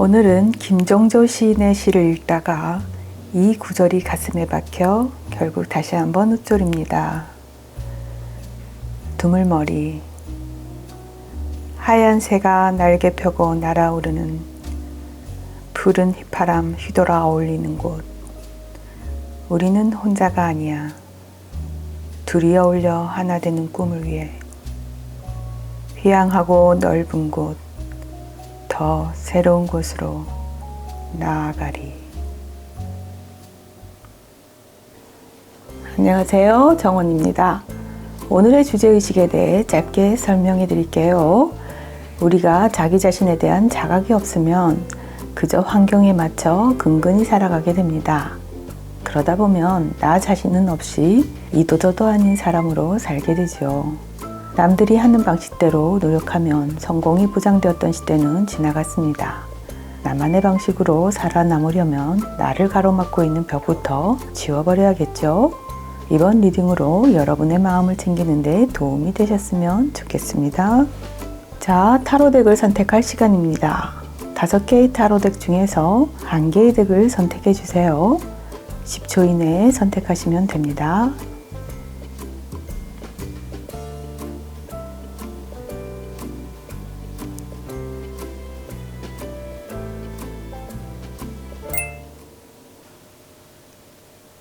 오늘은 김종조 시인의 시를 읽다가 이 구절이 가슴에 박혀 결국 다시 한번 읊조립니다. 두물머리 하얀 새가 날개 펴고 날아오르는 푸른 휘파람 휘돌아 어울리는 곳. 우리는 혼자가 아니야. 둘이 어울려 하나 되는 꿈을 위해 휘황하고 넓은 곳, 더 새로운 곳으로 나아가리. 안녕하세요, 정원입니다. 오늘의 주제의식에 대해 짧게 설명해 드릴게요. 우리가 자기 자신에 대한 자각이 없으면 그저 환경에 맞춰 근근히 살아가게 됩니다. 그러다 보면 나 자신은 없이 이도저도 아닌 사람으로 살게 되죠. 남들이 하는 방식대로 노력하면 성공이 보장되었던 시대는 지나갔습니다. 나만의 방식으로 살아남으려면 나를 가로막고 있는 벽부터 지워버려야겠죠? 이번 리딩으로 여러분의 마음을 챙기는 데 도움이 되셨으면 좋겠습니다. 자, 타로덱을 선택할 시간입니다. 5개의 타로덱 중에서 1개의 덱을 선택해 주세요. 10초 이내에 선택하시면 됩니다.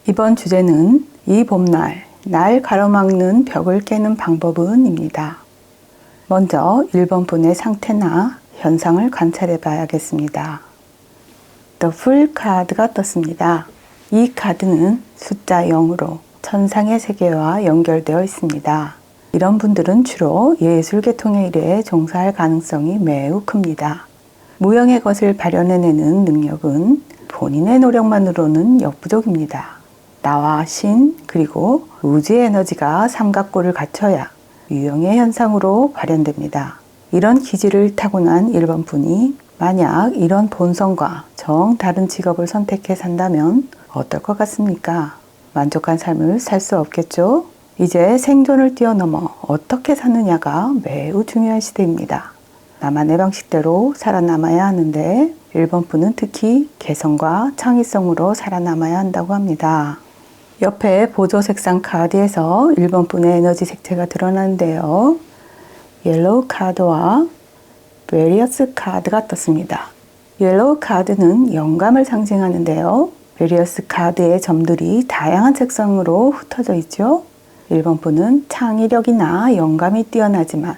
이번 주제는 이 봄날, 날 가로막는 벽을 깨는 방법은 입니다. 먼저 1번 분의 상태나 현상을 관찰해 봐야겠습니다. The Fool 카드가 떴습니다. 이 카드는 숫자 0으로 천상의 세계와 연결되어 있습니다. 이런 분들은 주로 예술 계통의 일에 종사할 가능성이 매우 큽니다. 무형의 것을 발현해내는 능력은 본인의 노력만으로는 역부족입니다. 나와 신 그리고 우주의 에너지가 삼각고를 갖춰야 유형의 현상으로 발현됩니다. 이런 기질을 타고난 1번 분이 만약 이런 본성과 정 다른 직업을 선택해 산다면 어떨 것 같습니까? 만족한 삶을 살 수 없겠죠? 이제 생존을 뛰어넘어 어떻게 사느냐가 매우 중요한 시대입니다. 나만의 방식대로 살아남아야 하는데 1번 분은 특히 개성과 창의성으로 살아남아야 한다고 합니다. 옆에 보조 색상 카드에서 1번 분의 에너지 색채가 드러나는데요. 옐로우 카드와 베리어스 카드가 떴습니다. 옐로우 카드는 영감을 상징하는데요. 베리어스 카드의 점들이 다양한 색상으로 흩어져 있죠. 1번 분은 창의력이나 영감이 뛰어나지만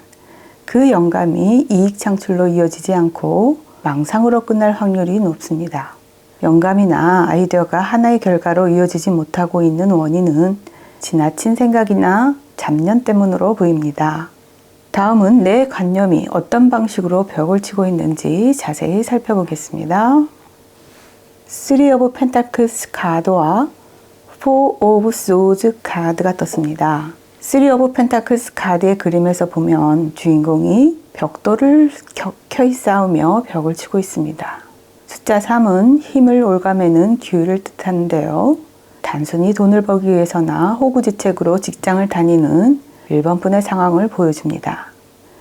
그 영감이 이익 창출로 이어지지 않고 망상으로 끝날 확률이 높습니다. 영감이나 아이디어가 하나의 결과로 이어지지 못하고 있는 원인은 지나친 생각이나 잡념 때문으로 보입니다. 다음은 내 관념이 어떤 방식으로 벽을 치고 있는지 자세히 살펴보겠습니다. 3 of Pentacles 카드와 4 of Swords 카드가 떴습니다. 3 of Pentacles 카드의 그림에서 보면 주인공이 벽돌을 격혀이 쌓으며 벽을 치고 있습니다. 숫자 3은 힘을 올가매는 기회를 뜻하는데요. 단순히 돈을 벌기 위해서나 호구지책으로 직장을 다니는 1번 분의 상황을 보여줍니다.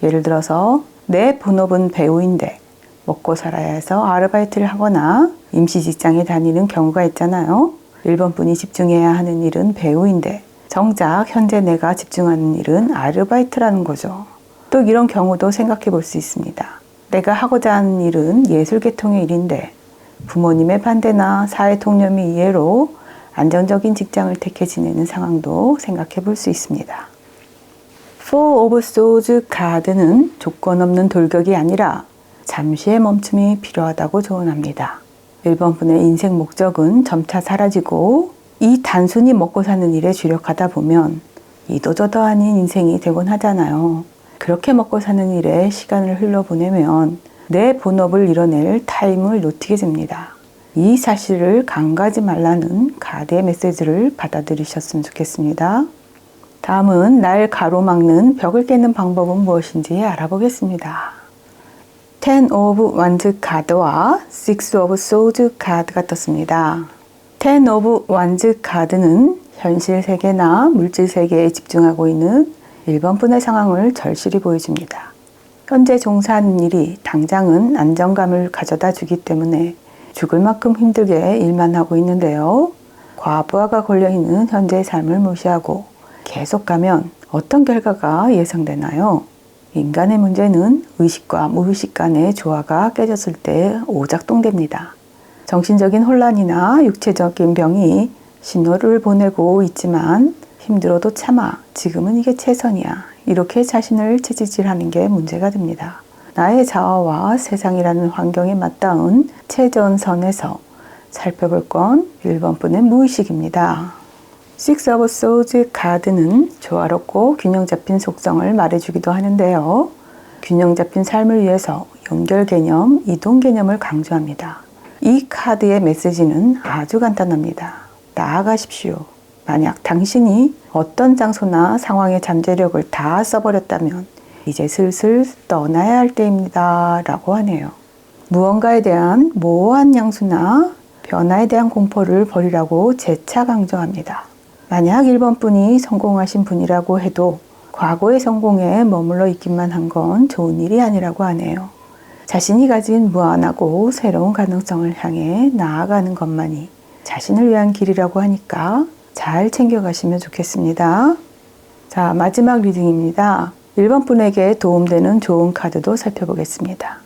예를 들어서 내 본업은 배우인데 먹고 살아야 해서 아르바이트를 하거나 임시 직장에 다니는 경우가 있잖아요. 1번 분이 집중해야 하는 일은 배우인데 정작 현재 내가 집중하는 일은 아르바이트라는 거죠. 또 이런 경우도 생각해 볼 수 있습니다. 내가 하고자 하는 일은 예술 계통의 일인데 부모님의 반대나 사회 통념의 이해로 안정적인 직장을 택해 지내는 상황도 생각해 볼 수 있습니다. 4 of Swords 카드는 조건 없는 돌격이 아니라 잠시의 멈춤이 필요하다고 조언합니다. 1번 분의 인생 목적은 점차 사라지고 이 단순히 먹고 사는 일에 주력하다 보면 이도저도 아닌 인생이 되곤 하잖아요. 그렇게 먹고 사는 일에 시간을 흘려보내면 내 본업을 이뤄낼 타임을 놓치게 됩니다. 이 사실을 간과하지 말라는 카드의 메시지를 받아들이셨으면 좋겠습니다. 다음은 날 가로막는 벽을 깨는 방법은 무엇인지 알아보겠습니다. 10 of Wands 카드와 6 of Swords 카드가 떴습니다. 10 of Wands 카드는 현실 세계나 물질 세계에 집중하고 있는 1번 분의 상황을 절실히 보여줍니다. 현재 종사하는 일이 당장은 안정감을 가져다 주기 때문에 죽을 만큼 힘들게 일만 하고 있는데요. 과부하가 걸려있는 현재의 삶을 무시하고 계속 가면 어떤 결과가 예상되나요? 인간의 문제는 의식과 무의식 간의 조화가 깨졌을 때 오작동됩니다. 정신적인 혼란이나 육체적인 병이 신호를 보내고 있지만 힘들어도 참아. 지금은 이게 최선이야. 이렇게 자신을 채찍질하는 게 문제가 됩니다. 나의 자아와 세상이라는 환경에 맞닿은 최전선에서 살펴볼 건 1번분의 무의식입니다. Six of Swords 카드는 조화롭고 균형 잡힌 속성을 말해주기도 하는데요. 균형 잡힌 삶을 위해서 연결 개념, 이동 개념을 강조합니다. 이 카드의 메시지는 아주 간단합니다. 나아가십시오. 만약 당신이 어떤 장소나 상황의 잠재력을 다 써버렸다면 이제 슬슬 떠나야 할 때입니다. 라고 하네요. 무언가에 대한 모호한 양수나 변화에 대한 공포를 버리라고 재차 강조합니다. 만약 1번 분이 성공하신 분이라고 해도 과거의 성공에 머물러 있기만 한 건 좋은 일이 아니라고 하네요. 자신이 가진 무한하고 새로운 가능성을 향해 나아가는 것만이 자신을 위한 길이라고 하니까 잘 챙겨가시면 좋겠습니다. 자, 마지막 리딩입니다. 1번 분에게 도움되는 좋은 카드도 살펴보겠습니다.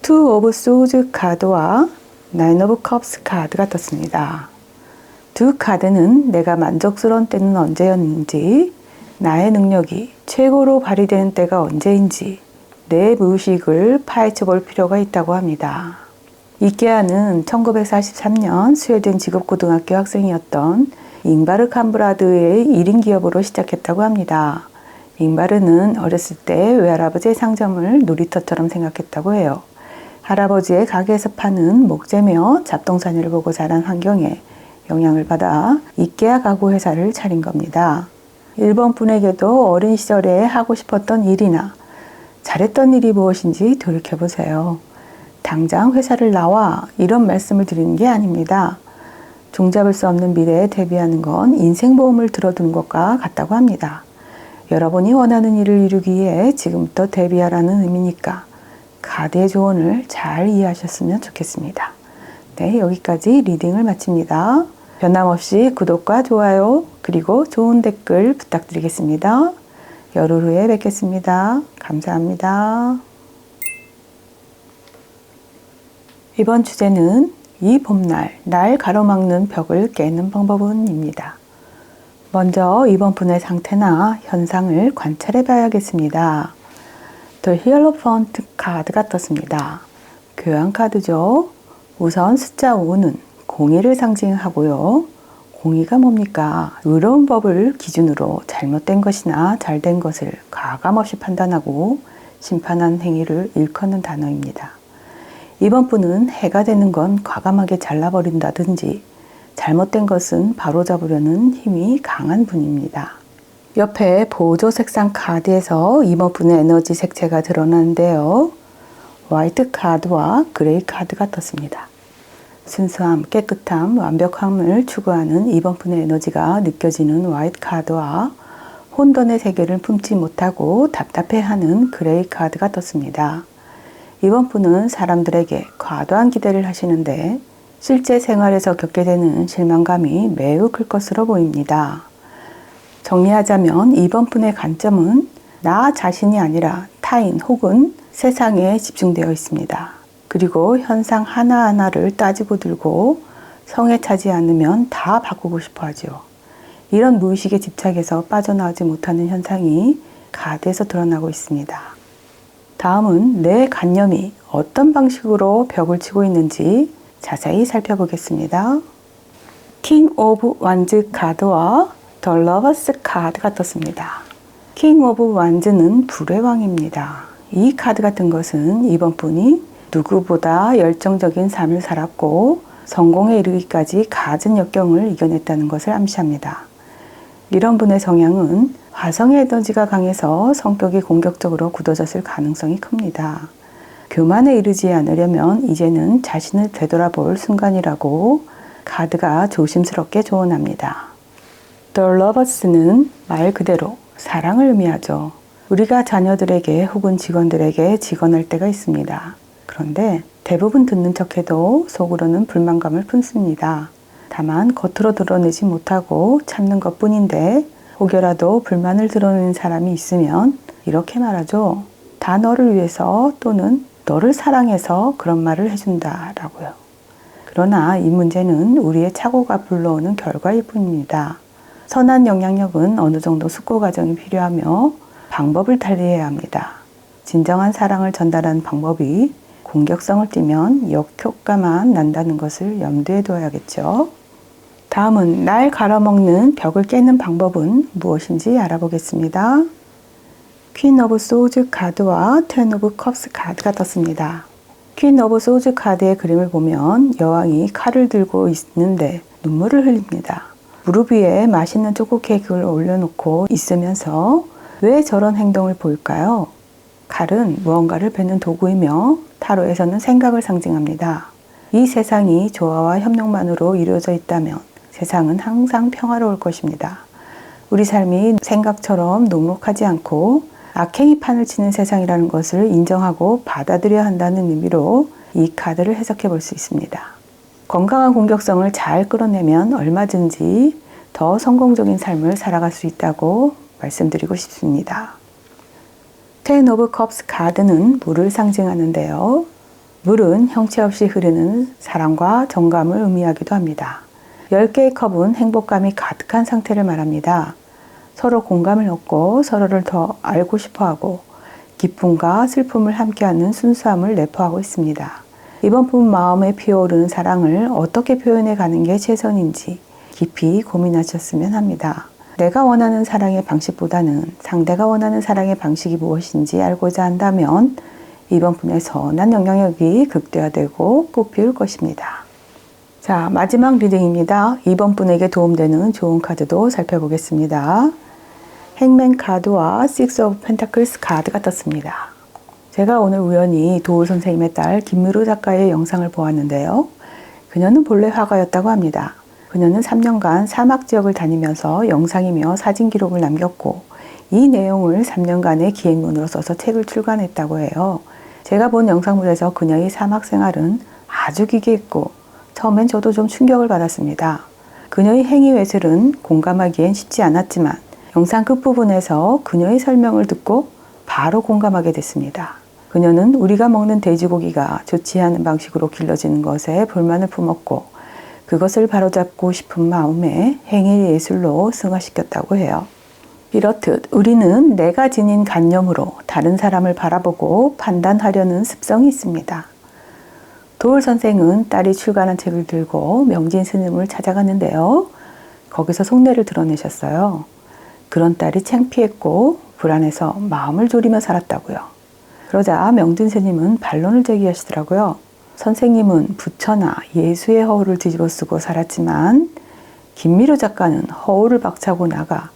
Two of Swords 카드와 Nine of Cups 카드가 떴습니다. 두 카드는 내가 만족스러운 때는 언제였는지, 나의 능력이 최고로 발휘되는 때가 언제인지 내 무의식을 파헤쳐 볼 필요가 있다고 합니다. 이케아는 1943년 스웨덴 직업고등학교 학생이었던 잉바르 캄브라드의 1인 기업으로 시작했다고 합니다. 잉바르는 어렸을 때 외할아버지의 상점을 놀이터처럼 생각했다고 해요. 할아버지의 가게에서 파는 목재며 잡동사니를 보고 자란 환경에 영향을 받아 이케아 가구 회사를 차린 겁니다. 1번 분에게도 어린 시절에 하고 싶었던 일이나 잘했던 일이 무엇인지 돌이켜보세요. 당장 회사를 나와 이런 말씀을 드리는 게 아닙니다. 종잡을 수 없는 미래에 대비하는 건 인생보험을 들어두는 것과 같다고 합니다. 여러분이 원하는 일을 이루기 위해 지금부터 대비하라는 의미니까 카드의 조언을 잘 이해하셨으면 좋겠습니다. 네, 여기까지 리딩을 마칩니다. 변함없이 구독과 좋아요 그리고 좋은 댓글 부탁드리겠습니다. 열흘 후에 뵙겠습니다. 감사합니다. 이번 주제는 이 봄날 날 가로막는 벽을 깨는 방법은입니다. 먼저 이번 분의 상태나 현상을 관찰해 봐야겠습니다. The Hierophant 카드가 떴습니다. 교환 카드죠. 우선 숫자 5는 공의를 상징하고요. 공의가 뭡니까? 의로운 법을 기준으로 잘못된 것이나 잘된 것을 가감없이 판단하고 심판한 행위를 일컫는 단어입니다. 이번 분은 해가 되는 건 과감하게 잘라버린다든지 잘못된 것은 바로잡으려는 힘이 강한 분입니다. 옆에 보조 색상 카드에서 이번 분의 에너지 색채가 드러나는데요. 화이트 카드와 그레이 카드가 떴습니다. 순수함, 깨끗함, 완벽함을 추구하는 이번 분의 에너지가 느껴지는 화이트 카드와 혼돈의 세계를 품지 못하고 답답해하는 그레이 카드가 떴습니다. 이번 분은 사람들에게 과도한 기대를 하시는데 실제 생활에서 겪게 되는 실망감이 매우 클 것으로 보입니다. 정리하자면 이번 분의 관점은 나 자신이 아니라 타인 혹은 세상에 집중되어 있습니다. 그리고 현상 하나하나를 따지고 들고 성에 차지 않으면 다 바꾸고 싶어 하죠. 이런 무의식의 집착에서 빠져나오지 못하는 현상이 카드에서 드러나고 있습니다. 다음은 내 관념이 어떤 방식으로 벽을 치고 있는지 자세히 살펴보겠습니다. 킹 오브 완즈 카드와 더 러버스 카드가 떴습니다. 킹 오브 완즈는 불의 왕입니다. 이 카드 같은 것은 이번 분이 누구보다 열정적인 삶을 살았고 성공에 이르기까지 갖은 역경을 이겨냈다는 것을 암시합니다. 이런 분의 성향은 화성의 에너지가 강해서 성격이 공격적으로 굳어졌을 가능성이 큽니다. 교만에 이르지 않으려면 이제는 자신을 되돌아볼 순간이라고 카드가 조심스럽게 조언합니다. The Lovers는 말 그대로 사랑을 의미하죠. 우리가 자녀들에게 혹은 직원들에게 직언할 때가 있습니다. 그런데 대부분 듣는 척해도 속으로는 불만감을 품습니다. 다만 겉으로 드러내지 못하고 참는 것뿐인데 혹여라도 불만을 드러내는 사람이 있으면 이렇게 말하죠. 다 너를 위해서 또는 너를 사랑해서 그런 말을 해준다 라고요. 그러나 이 문제는 우리의 착오가 불러오는 결과일 뿐입니다. 선한 영향력은 어느 정도 숙고 과정이 필요하며 방법을 달리해야 합니다. 진정한 사랑을 전달하는 방법이 공격성을 띠면 역효과만 난다는 것을 염두에 둬야겠죠. 다음은 날 갈아먹는 벽을 깨는 방법은 무엇인지 알아보겠습니다. 퀸 오브 소즈 카드와 텐 오브 컵스 카드가 떴습니다. 퀸 오브 소즈 카드의 그림을 보면 여왕이 칼을 들고 있는데 눈물을 흘립니다. 무릎 위에 맛있는 초코 케이크를 올려놓고 있으면서 왜 저런 행동을 보일까요? 칼은 무언가를 베는 도구이며 타로에서는 생각을 상징합니다. 이 세상이 조화와 협력만으로 이루어져 있다면 세상은 항상 평화로울 것입니다. 우리 삶이 생각처럼 녹록하지 않고 악행이 판을 치는 세상이라는 것을 인정하고 받아들여야 한다는 의미로 이 카드를 해석해 볼 수 있습니다. 건강한 공격성을 잘 끌어내면 얼마든지 더 성공적인 삶을 살아갈 수 있다고 말씀드리고 싶습니다. 텐 오브 컵스 카드는 물을 상징하는데요. 물은 형체 없이 흐르는 사랑과 정감을 의미하기도 합니다. 10개의 컵은 행복감이 가득한 상태를 말합니다. 서로 공감을 얻고 서로를 더 알고 싶어하고 기쁨과 슬픔을 함께하는 순수함을 내포하고 있습니다. 이번 분 마음에 피어오르는 사랑을 어떻게 표현해 가는 게 최선인지 깊이 고민하셨으면 합니다. 내가 원하는 사랑의 방식보다는 상대가 원하는 사랑의 방식이 무엇인지 알고자 한다면 이번 분의 선한 영향력이 극대화되고 꽃피울 것입니다. 자, 마지막 리딩입니다. 이번 분에게 도움되는 좋은 카드도 살펴보겠습니다. 행맨 카드와 식스 오브 펜타클스 카드가 떴습니다. 제가 오늘 우연히 도울 선생님의 딸 김미루 작가의 영상을 보았는데요. 그녀는 본래 화가였다고 합니다. 그녀는 3년간 사막 지역을 다니면서 영상이며 사진 기록을 남겼고 이 내용을 3년간의 기획문으로 써서 책을 출간했다고 해요. 제가 본 영상물에서 그녀의 사막 생활은 아주 기괴했고 처음엔 저도 좀 충격을 받았습니다. 그녀의 행위 외술은 공감하기엔 쉽지 않았지만 영상 끝부분에서 그녀의 설명을 듣고 바로 공감하게 됐습니다. 그녀는 우리가 먹는 돼지고기가 좋지 않은 방식으로 길러지는 것에 불만을 품었고 그것을 바로잡고 싶은 마음에 행위 예술로 승화시켰다고 해요. 이렇듯 우리는 내가 지닌 관념으로 다른 사람을 바라보고 판단하려는 습성이 있습니다. 도울 선생은 딸이 출간한 책을 들고 명진 스님을 찾아갔는데요. 거기서 속내를 드러내셨어요. 그런 딸이 창피했고 불안해서 마음을 졸이며 살았다고요. 그러자 명진 스님은 반론을 제기하시더라고요. 선생님은 부처나 예수의 허울을 뒤집어 쓰고 살았지만 김미루 작가는 허울을 박차고 나가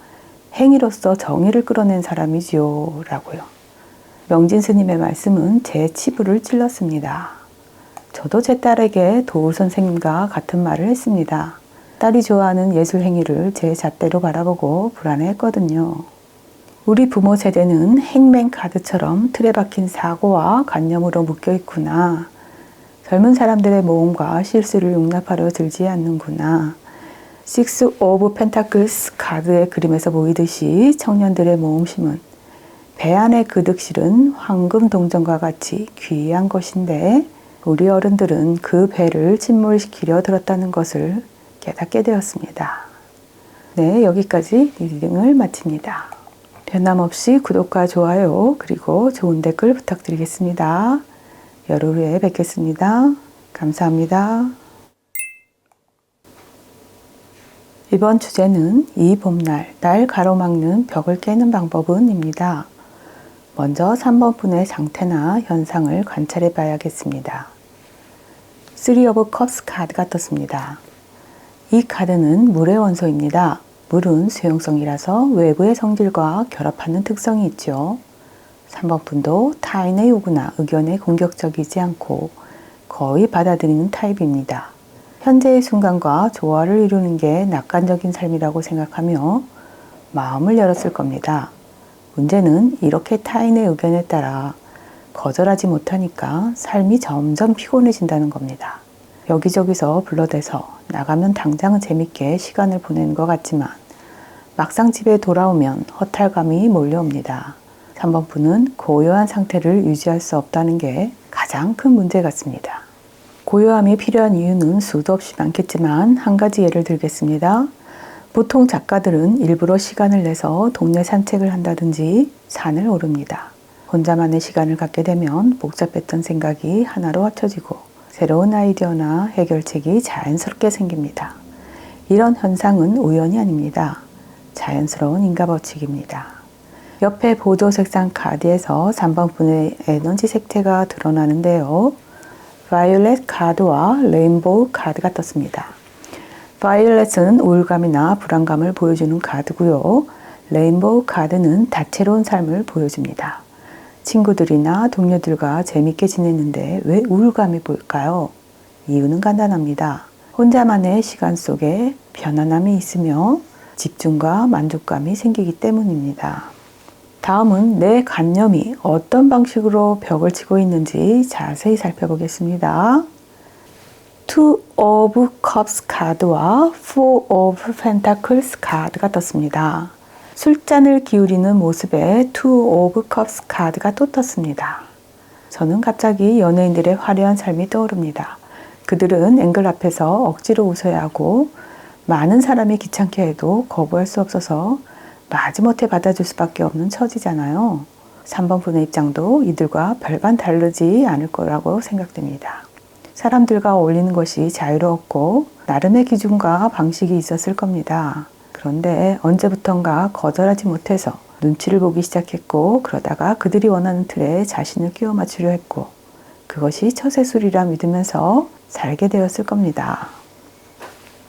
행위로서 정의를 끌어낸 사람이지요 라고요. 명진 스님의 말씀은 제 치부를 찔렀습니다. 저도 제 딸에게 도울 선생님과 같은 말을 했습니다. 딸이 좋아하는 예술 행위를 제 잣대로 바라보고 불안해했거든요. 우리 부모 세대는 행맨 카드처럼 틀에 박힌 사고와 관념으로 묶여 있구나. 젊은 사람들의 모험과 실수를 용납하려 들지 않는구나. 식스 오브 펜타클스 카드의 그림에서 보이듯이 청년들의 모험심은 배 안의 그득실은 황금 동전과 같이 귀한 것인데 우리 어른들은 그 배를 침몰시키려 들었다는 것을 깨닫게 되었습니다. 네, 여기까지 리딩을 마칩니다. 변함없이 구독과 좋아요 그리고 좋은 댓글 부탁드리겠습니다. 열흘 후에 뵙겠습니다. 감사합니다. 이번 주제는 이 봄날 날 가로막는 벽을 깨는 방법은 입니다. 먼저 3번 분의 상태나 현상을 관찰해 봐야겠습니다. 3 오브 컵스 카드가 떴습니다. 이 카드는 물의 원소입니다. 물은 수용성이라서 외부의 성질과 결합하는 특성이 있죠. 3번 분도 타인의 요구나 의견에 공격적이지 않고 거의 받아들이는 타입입니다. 현재의 순간과 조화를 이루는 게 낙관적인 삶이라고 생각하며 마음을 열었을 겁니다. 문제는 이렇게 타인의 의견에 따라 거절하지 못하니까 삶이 점점 피곤해진다는 겁니다. 여기저기서 불러대서 나가면 당장은 재밌게 시간을 보내는 것 같지만 막상 집에 돌아오면 허탈감이 몰려옵니다. 3번분은 고요한 상태를 유지할 수 없다는 게 가장 큰 문제 같습니다. 고요함이 필요한 이유는 수도 없이 많겠지만 한 가지 예를 들겠습니다. 보통 작가들은 일부러 시간을 내서 동네 산책을 한다든지 산을 오릅니다. 혼자만의 시간을 갖게 되면 복잡했던 생각이 하나로 합쳐지고 새로운 아이디어나 해결책이 자연스럽게 생깁니다. 이런 현상은 우연이 아닙니다. 자연스러운 인과 법칙입니다. 옆에 보조 색상 카드에서 3번분의 에너지 색채가 드러나는데요. 바이올렛 카드와 레인보우 카드가 떴습니다. 바이올렛은 우울감이나 불안감을 보여주는 카드고요. 레인보우 카드는 다채로운 삶을 보여줍니다. 친구들이나 동료들과 재밌게 지냈는데 왜 우울감이 보일까요? 이유는 간단합니다. 혼자만의 시간 속에 편안함이 있으며 집중과 만족감이 생기기 때문입니다. 다음은 내 관념이 어떤 방식으로 벽을 치고 있는지 자세히 살펴보겠습니다. Two of Cups 카드와 Four of Pentacles 카드가 떴습니다. 술잔을 기울이는 모습에 Two of Cups 카드가 또 떴습니다. 저는 갑자기 연예인들의 화려한 삶이 떠오릅니다. 그들은 앵글 앞에서 억지로 웃어야 하고 많은 사람이 귀찮게 해도 거부할 수 없어서 마지못해 받아줄 수밖에 없는 처지잖아요. 3번분의 입장도 이들과 별반 다르지 않을 거라고 생각됩니다. 사람들과 어울리는 것이 자유로웠고 나름의 기준과 방식이 있었을 겁니다. 그런데 언제부턴가 거절하지 못해서 눈치를 보기 시작했고 그러다가 그들이 원하는 틀에 자신을 끼워 맞추려 했고 그것이 처세술이라 믿으면서 살게 되었을 겁니다.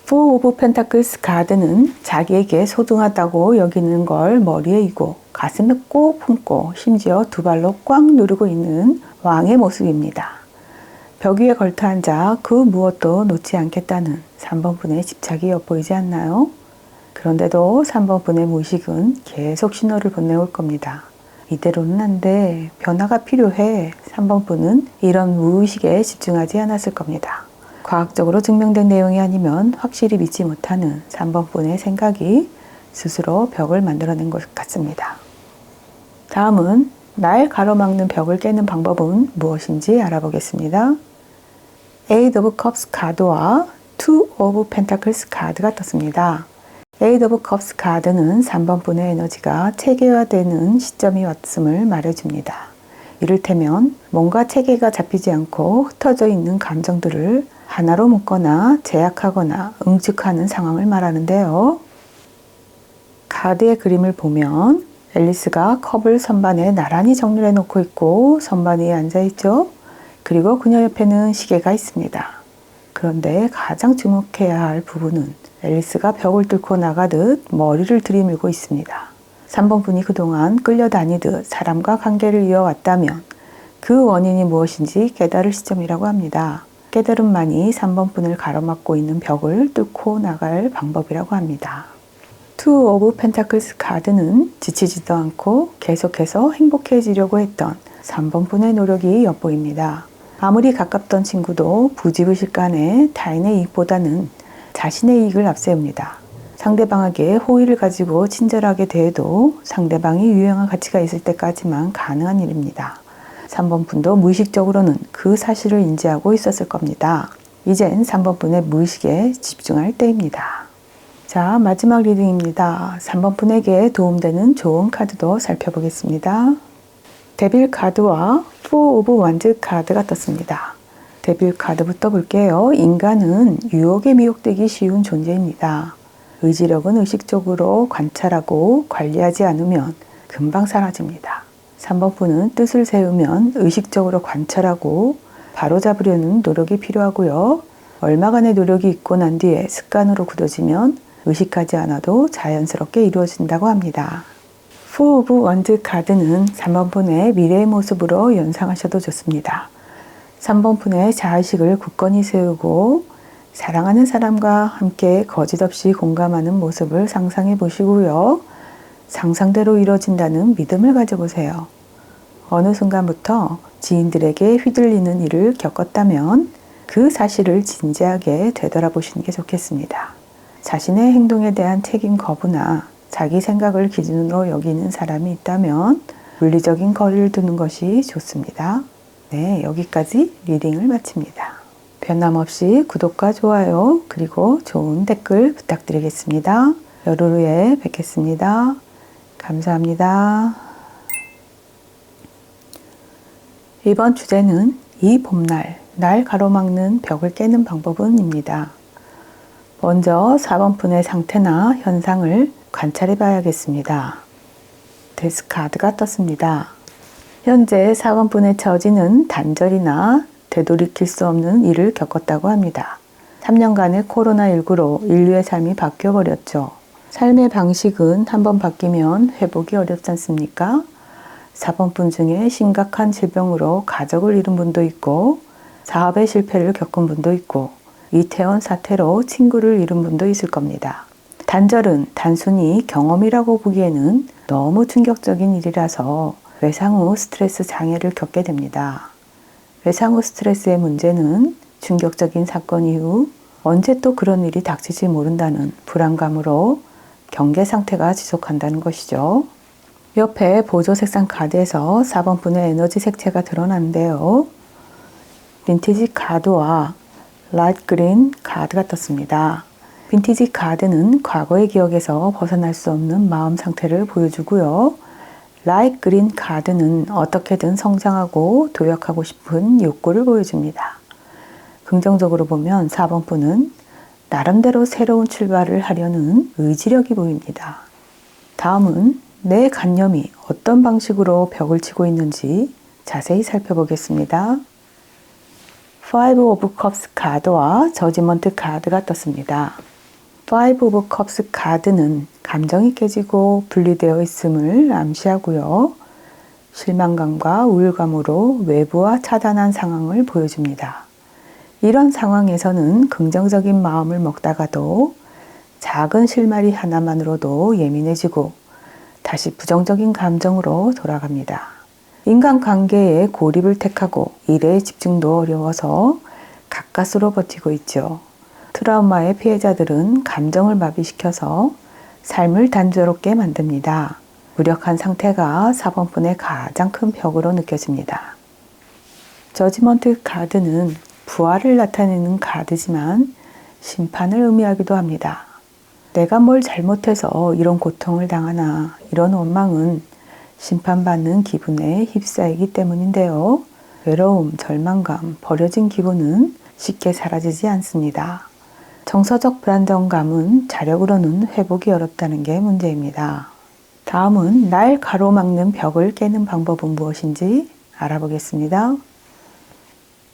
Four of Pentacles 카드는 자기에게 소중하다고 여기는 걸 머리에 이고 가슴에 꼭 품고 심지어 두 발로 꽉 누르고 있는 왕의 모습입니다. 벽 위에 걸터 앉아 그 무엇도 놓지 않겠다는 3번분의 집착이 엿보이지 않나요? 그런데도 3번분의 무의식은 계속 신호를 보내올 겁니다. 이대로는 안 돼. 변화가 필요해. 3번분은 이런 무의식에 집중하지 않았을 겁니다. 과학적으로 증명된 내용이 아니면 확실히 믿지 못하는 3번분의 생각이 스스로 벽을 만들어낸 것 같습니다. 다음은 날 가로막는 벽을 깨는 방법은 무엇인지 알아보겠습니다. Eight of Cups 카드와 Two of Pentacles 카드가 떴습니다. Eight of Cups 카드는 3번분의 에너지가 체계화되는 시점이 왔음을 말해줍니다. 이를테면 뭔가 체계가 잡히지 않고 흩어져 있는 감정들을 하나로 묶거나 제약하거나 응축하는 상황을 말하는데요. 카드의 그림을 보면 앨리스가 컵을 선반에 나란히 정렬해 놓고 있고 선반 위에 앉아 있죠. 그리고 그녀 옆에는 시계가 있습니다. 그런데 가장 주목해야 할 부분은 앨리스가 벽을 뚫고 나가듯 머리를 들이밀고 있습니다. 3번분이 그동안 끌려다니듯 사람과 관계를 이어왔다면 그 원인이 무엇인지 깨달을 시점이라고 합니다. 깨달음만이 3번분을 가로막고 있는 벽을 뚫고 나갈 방법이라고 합니다. Two of Pentacles 카드는 지치지도 않고 계속해서 행복해지려고 했던 3번분의 노력이 엿보입니다. 아무리 가깝던 친구도 부지불식간에 타인의 이익보다는 자신의 이익을 앞세웁니다. 상대방에게 호의를 가지고 친절하게 대해도 상대방이 유용한 가치가 있을 때까지만 가능한 일입니다. 3번분도 무의식적으로는 그 사실을 인지하고 있었을 겁니다. 이젠 3번분의 무의식에 집중할 때입니다. 자, 마지막 리딩입니다. 3번분에게 도움되는 좋은 카드도 살펴보겠습니다. 데빌 카드와 Four of Wands 카드가 떴습니다. 데빌 카드부터 볼게요. 인간은 유혹에 미혹되기 쉬운 존재입니다. 의지력은 의식적으로 관찰하고 관리하지 않으면 금방 사라집니다. 3번분은 뜻을 세우면 의식적으로 관찰하고 바로잡으려는 노력이 필요하고요. 얼마간의 노력이 있고 난 뒤에 습관으로 굳어지면 의식하지 않아도 자연스럽게 이루어진다고 합니다. Four of Wands 카드는 3번분의 미래의 모습으로 연상하셔도 좋습니다. 3번분의 자의식을 굳건히 세우고 사랑하는 사람과 함께 거짓없이 공감하는 모습을 상상해 보시고요. 상상대로 이루어진다는 믿음을 가져보세요. 어느 순간부터 지인들에게 휘둘리는 일을 겪었다면 그 사실을 진지하게 되돌아보시는 게 좋겠습니다. 자신의 행동에 대한 책임 거부나 자기 생각을 기준으로 여기는 사람이 있다면 물리적인 거리를 두는 것이 좋습니다. 네, 여기까지 리딩을 마칩니다. 변함없이 구독과 좋아요 그리고 좋은 댓글 부탁드리겠습니다. 열흘 후에 뵙겠습니다. 감사합니다. 이번 주제는 이 봄날, 날 가로막는 벽을 깨는 방법은 입니다. 먼저 4번 분의 상태나 현상을 관찰해 봐야겠습니다. 데스카드가 떴습니다. 현재 4번 분의 처지는 단절이나 되돌이킬 수 없는 일을 겪었다고 합니다. 3년간의 코로나19로 인류의 삶이 바뀌어버렸죠. 삶의 방식은 한번 바뀌면 회복이 어렵지 않습니까? 4번 분 중에 심각한 질병으로 가족을 잃은 분도 있고 사업의 실패를 겪은 분도 있고 이태원 사태로 친구를 잃은 분도 있을 겁니다. 단절은 단순히 경험이라고 보기에는 너무 충격적인 일이라서 외상 후 스트레스 장애를 겪게 됩니다. 외상 후 스트레스의 문제는 충격적인 사건 이후 언제 또 그런 일이 닥칠지 모른다는 불안감으로 경계 상태가 지속한다는 것이죠. 옆에 보조 색상 카드에서 4번 분의 에너지 색채가 드러나는데요. 빈티지 카드와 라이트 그린 카드가 떴습니다. 빈티지 카드는 과거의 기억에서 벗어날 수 없는 마음 상태를 보여주고요. 라이트 그린 카드는 어떻게든 성장하고 도약하고 싶은 욕구를 보여줍니다. 긍정적으로 보면 4번 분은 나름대로 새로운 출발을 하려는 의지력이 보입니다. 다음은 내 관념이 어떤 방식으로 벽을 치고 있는지 자세히 살펴보겠습니다. 5 of Cups 카드와 저지먼트 카드가 떴습니다. 5 of Cups 카드는 감정이 깨지고 분리되어 있음을 암시하고요. 실망감과 우울감으로 외부와 차단한 상황을 보여줍니다. 이런 상황에서는 긍정적인 마음을 먹다가도 작은 실마리 하나만으로도 예민해지고 다시 부정적인 감정으로 돌아갑니다. 인간관계에 고립을 택하고 일에 집중도 어려워서 가까스로 버티고 있죠. 트라우마의 피해자들은 감정을 마비시켜서 삶을 단조롭게 만듭니다. 무력한 상태가 4번 분의 가장 큰 벽으로 느껴집니다. 저지먼트 카드는 부활을 나타내는 카드지만 심판을 의미하기도 합니다. 내가 뭘 잘못해서 이런 고통을 당하나 이런 원망은 심판받는 기분에 휩싸이기 때문인데요. 외로움, 절망감, 버려진 기분은 쉽게 사라지지 않습니다. 정서적 불안정감은 자력으로는 회복이 어렵다는 게 문제입니다. 다음은 날 가로막는 벽을 깨는 방법은 무엇인지 알아보겠습니다.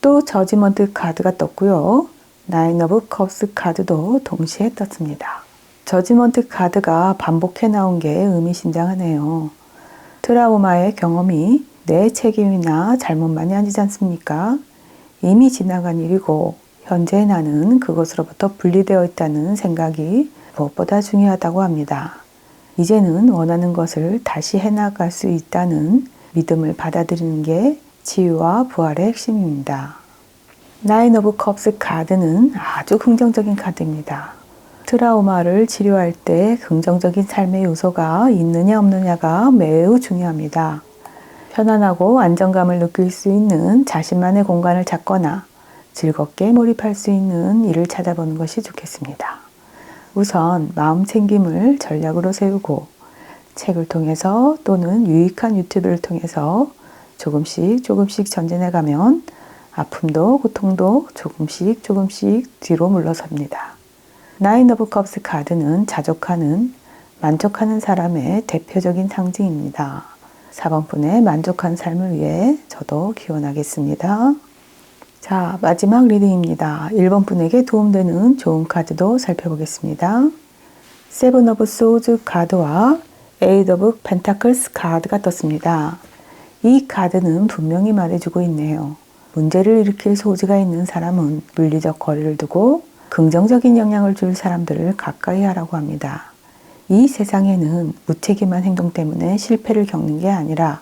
또 저지먼트 카드가 떴고요. 9 of Cups 카드도 동시에 떴습니다. 저지먼트 카드가 반복해 나온 게 의미심장하네요. 트라우마의 경험이 내 책임이나 잘못만이 아니지 않습니까? 이미 지나간 일이고 현재 나는 그것으로부터 분리되어 있다는 생각이 무엇보다 중요하다고 합니다. 이제는 원하는 것을 다시 해나갈 수 있다는 믿음을 받아들이는 게 치유와 부활의 핵심입니다. 9 of Cups 카드는 아주 긍정적인 카드입니다. 트라우마를 치료할 때 긍정적인 삶의 요소가 있느냐 없느냐가 매우 중요합니다. 편안하고 안정감을 느낄 수 있는 자신만의 공간을 찾거나 즐겁게 몰입할 수 있는 일을 찾아보는 것이 좋겠습니다. 우선 마음 챙김을 전략으로 세우고 책을 통해서 또는 유익한 유튜브를 통해서 조금씩 전진해가면 아픔도 고통도 조금씩 뒤로 물러섭니다. 9 of Cups 카드는 자족하는, 만족하는 사람의 대표적인 상징입니다. 4번 분의 만족한 삶을 위해 저도 기원하겠습니다. 자, 마지막 리딩입니다. 1번 분에게 도움되는 좋은 카드도 살펴보겠습니다. 7 of Swords 카드와 8 of Pentacles 카드가 떴습니다. 이 카드는 분명히 말해주고 있네요. 문제를 일으킬 소지가 있는 사람은 물리적 거리를 두고 긍정적인 영향을 줄 사람들을 가까이 하라고 합니다. 이 세상에는 무책임한 행동 때문에 실패를 겪는 게 아니라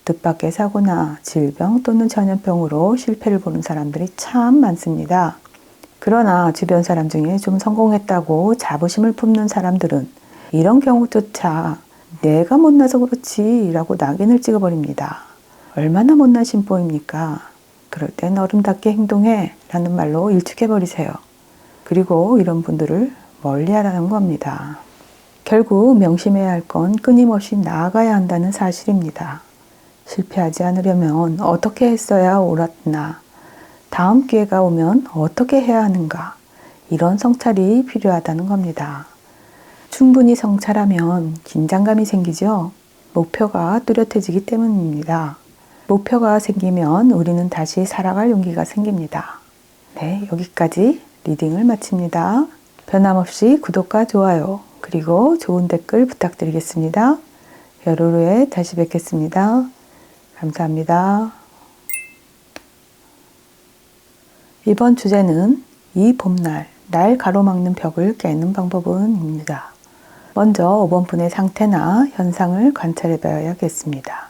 뜻밖의 사고나 질병 또는 전염병으로 실패를 보는 사람들이 참 많습니다. 그러나 주변 사람 중에 좀 성공했다고 자부심을 품는 사람들은 이런 경우조차 내가 못나서 그렇지 라고 낙인을 찍어버립니다. 얼마나 못난 심보입니까? 그럴 땐 어른답게 행동해 라는 말로 일축해버리세요. 그리고 이런 분들을 멀리하라는 겁니다. 결국 명심해야 할 건 끊임없이 나아가야 한다는 사실입니다. 실패하지 않으려면 어떻게 했어야 옳았나, 다음 기회가 오면 어떻게 해야 하는가, 이런 성찰이 필요하다는 겁니다. 충분히 성찰하면 긴장감이 생기죠. 목표가 뚜렷해지기 때문입니다. 목표가 생기면 우리는 다시 살아갈 용기가 생깁니다. 네, 여기까지 리딩을 마칩니다. 변함없이 구독과 좋아요, 그리고 좋은 댓글 부탁드리겠습니다. 열흘 후에 다시 뵙겠습니다. 감사합니다. 이번 주제는 이 봄날, 날 가로막는 벽을 깨는 방법은 입니다. 먼저 5번 분의 상태나 현상을 관찰해 봐야겠습니다.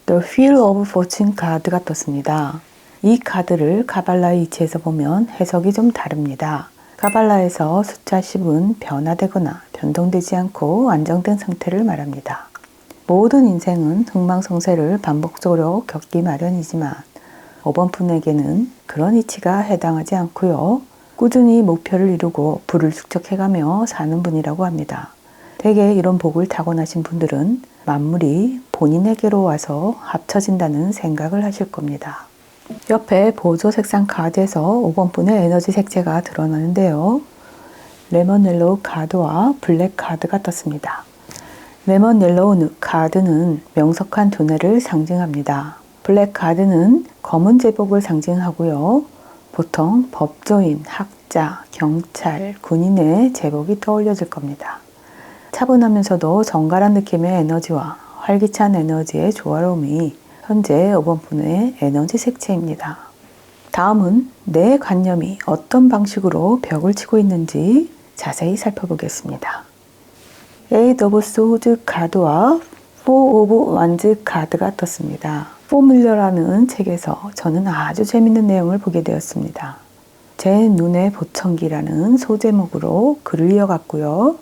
The Wheel of Fortune 카드가 떴습니다. 이 카드를 카발라의 이치에서 보면 해석이 좀 다릅니다. 카발라에서 숫자 10은 변화되거나 변동되지 않고 안정된 상태를 말합니다. 모든 인생은 흥망성쇠를 반복적으로 겪기 마련이지만 5번 분에게는 그런 이치가 해당하지 않고요. 꾸준히 목표를 이루고 부를 축적해가며 사는 분이라고 합니다. 대개 이런 복을 타고나신 분들은 만물이 본인에게로 와서 합쳐진다는 생각을 하실 겁니다. 옆에 보조 색상 카드에서 5번 분의 에너지 색채가 드러나는데요. 레몬 옐로우 카드와 블랙 카드가 떴습니다. 레몬 옐로우 카드는 명석한 두뇌를 상징합니다. 블랙 카드는 검은 제복을 상징하고요. 보통 법조인, 학자, 경찰, 군인의 제복이 떠올려질 겁니다. 차분하면서도 정갈한 느낌의 에너지와 활기찬 에너지의 조화로움이 현재 5번 분의 에너지 색채입니다. 다음은 내 관념이 어떤 방식으로 벽을 치고 있는지 자세히 살펴보겠습니다. 에이드 오브 소드 카드와 4 오브 완즈 카드가 떴습니다. 포뮬러라는 책에서 저는 아주 재밌는 내용을 보게 되었습니다. 제 눈의 보청기라는 소제목으로 글을 이어갔고요.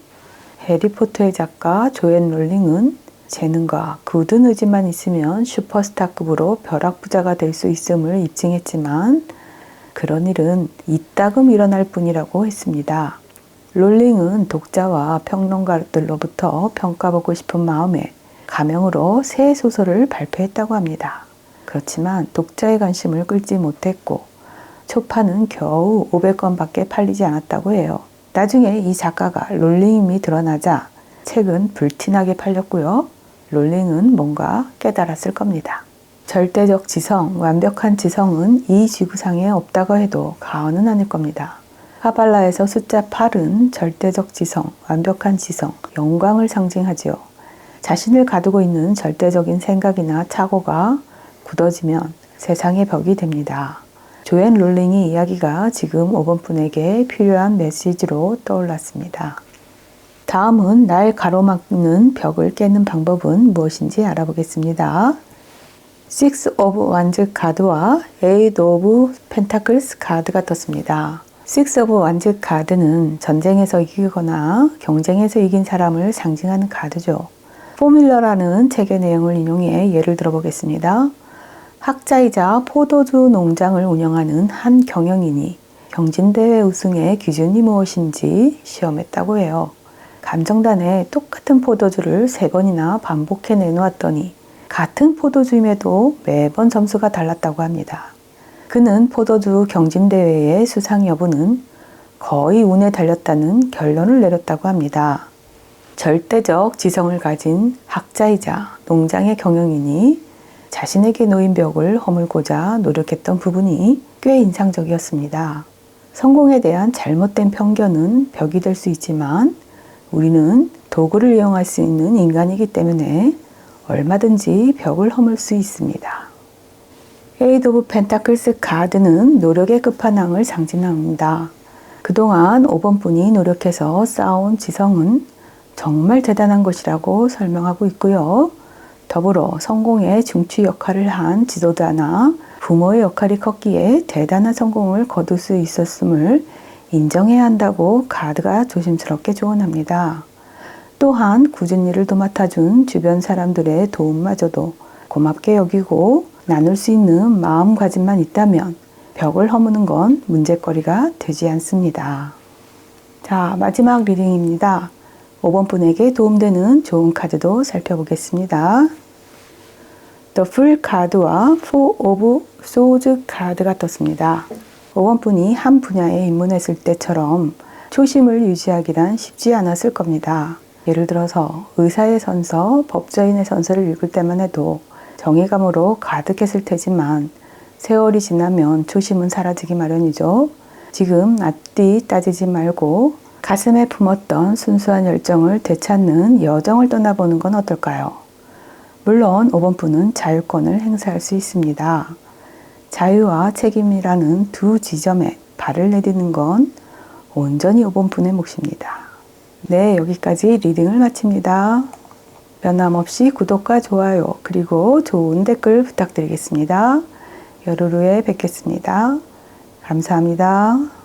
해리포터의 작가 조앤 롤링은 재능과 굳은 의지만 있으면 슈퍼스타급으로 벼락부자가 될 수 있음을 입증했지만 그런 일은 이따금 일어날 뿐이라고 했습니다. 롤링은 독자와 평론가들로부터 평가받고 싶은 마음에 가명으로 새 소설을 발표했다고 합니다. 그렇지만 독자의 관심을 끌지 못했고 초판은 겨우 500권밖에 팔리지 않았다고 해요. 나중에 이 작가가 롤링임이 드러나자 책은 불티나게 팔렸고요. 롤링은 뭔가 깨달았을 겁니다. 절대적 지성, 완벽한 지성은 이 지구상에 없다고 해도 과언은 아닐 겁니다. 카발라에서 숫자 8은 절대적 지성, 완벽한 지성, 영광을 상징하지요. 자신을 가두고 있는 절대적인 생각이나 착오가 굳어지면 세상의 벽이 됩니다. 조앤 롤링의 이야기가 지금 5번 분에게 필요한 메시지로 떠올랐습니다. 다음은 날 가로막는 벽을 깨는 방법은 무엇인지 알아보겠습니다. 6 of Wands 카드와 8 of Pentacles 카드가 떴습니다. 6 of Wands 카드는 전쟁에서 이기거나 경쟁에서 이긴 사람을 상징하는 카드죠. 포뮬러라는 책의 내용을 인용해 예를 들어보겠습니다. 학자이자 포도주 농장을 운영하는 한 경영인이 경진대회 우승의 기준이 무엇인지 시험했다고 해요. 감정단에 똑같은 포도주를 3번이나 반복해 내놓았더니 같은 포도주임에도 매번 점수가 달랐다고 합니다. 그는 포도주 경진대회의 수상 여부는 거의 운에 달렸다는 결론을 내렸다고 합니다. 절대적 지성을 가진 학자이자 농장의 경영인이 자신에게 놓인 벽을 허물고자 노력했던 부분이 꽤 인상적이었습니다. 성공에 대한 잘못된 편견은 벽이 될 수 있지만 우리는 도구를 이용할 수 있는 인간이기 때문에 얼마든지 벽을 허물 수 있습니다. 에이드 오브 펜타클스 카드는 노력의 끝판왕을 상징합니다. 그동안 5번 분이 노력해서 쌓아온 지성은 정말 대단한 것이라고 설명하고 있고요. 더불어 성공의 중추 역할을 한 지도자나 부모의 역할이 컸기에 대단한 성공을 거둘 수 있었음을 인정해야 한다고 카드가 조심스럽게 조언합니다. 또한 굳은 일을 도맡아준 주변 사람들의 도움마저도 고맙게 여기고 나눌 수 있는 마음가짐만 있다면 벽을 허무는 건 문제거리가 되지 않습니다. 자, 마지막 리딩입니다. 5번 분에게 도움되는 좋은 카드도 살펴보겠습니다. The Fool 카드와 Four of Swords 카드가 떴습니다. 5번 분이 한 분야에 입문했을 때처럼 초심을 유지하기란 쉽지 않았을 겁니다. 예를 들어서 의사의 선서, 법조인의 선서를 읽을 때만 해도 정의감으로 가득했을 테지만 세월이 지나면 초심은 사라지기 마련이죠. 지금 앞뒤 따지지 말고 가슴에 품었던 순수한 열정을 되찾는 여정을 떠나보는 건 어떨까요? 물론 5번 분은 자유권을 행사할 수 있습니다. 자유와 책임이라는 두 지점에 발을 내딛는 건 온전히 5번 분의 몫입니다. 네, 여기까지 리딩을 마칩니다. 변함없이 구독과 좋아요 그리고 좋은 댓글 부탁드리겠습니다. 열흘 후에 뵙겠습니다. 감사합니다.